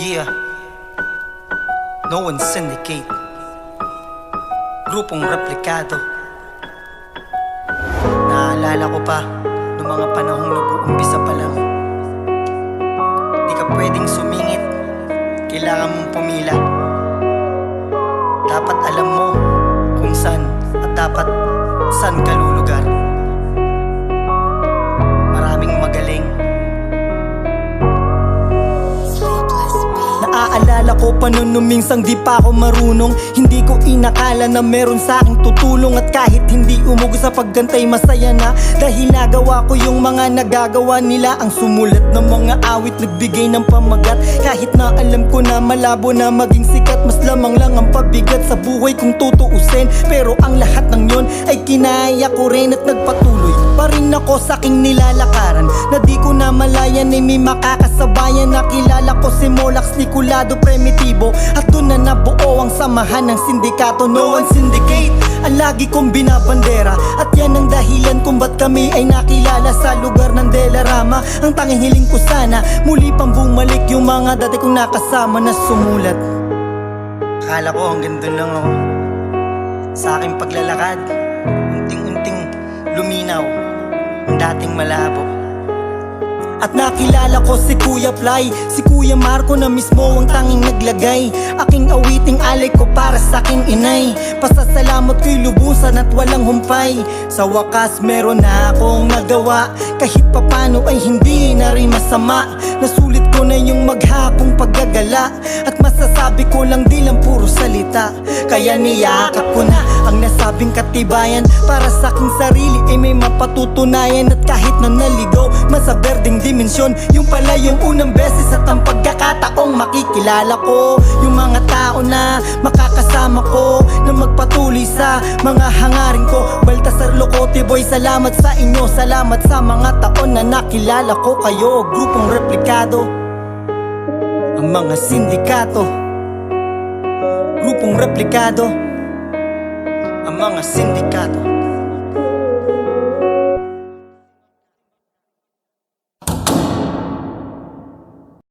Yeah, no one syndicate. Grupong replikado. Naalala ko pa noong mga panahong nag-uumpisa pa lang. Di ka pwedeng sumingit, kailangan mong pumila. Dapat alam mo kung saan at dapat saan ka lulugar. Maraming magaling. Naaalala ko pa noon minsang di pa ako marunong. Hindi ko inakala na meron sa aking tutulong. At kahit hindi umugo sa paggantay, masaya na dahil nagawa ko yung mga nagagawa nila. Ang sumulat ng mga awit, nagbigay ng pamagat. Kahit na alam ko na malabo na maging sikat, mas lamang lang ang pabigat sa buhay kung tutuusin. Pero ang lahat ng yon ay kinaya ko rin at nagpatuloy pa rin ako sa aking nilalakaran. Na di ko na malayan ay may makakasabayan. Nakilala ko si Molax Nicolado Primitibo, at doon na nabuo ang samahan ng sindikato. No one syndicate ang lagi kong binabandera, at yan ang dahilan kung ba't kami ay nakilala sa lugar ng Delarama. Ang tanging hiling ko sana muli pang bumalik yung mga dati kong nakasama na sumulat. Akala ko hanggang doon lang ako sa aking paglalakad. Unting-unting luminaw ang dating malabo. At nakilala ko si Kuya Fly, si Kuya Marco na mismo ang tanging naglagay. Aking awiting alay ko para sa aking inay. Pasasalamat ko'y lubusan at walang humpay. Sa wakas meron na akong nagawa, kahit papano ay hindi na rin masama. Nasulit ko na yung maghapong paggagala, at masasabi ko lang di lang puro salita. Kaya niyakap ko na ang nasabing katibayan, para sa aking sarili ay may mapatutunayan. At kahit na naligaw man sa berdeng dimensyon, yung pala yung unang beses at ang pagkakataong makikilala ko yung mga tao na makakasama ko, na magpatuloy sa mga hangarin ko. Baltasar Locote Boy, salamat sa inyo. Salamat sa mga taon na nakilala ko kayo. Grupong replikado, ang mga sindikato. Grupong replikado, ang mga sindikato.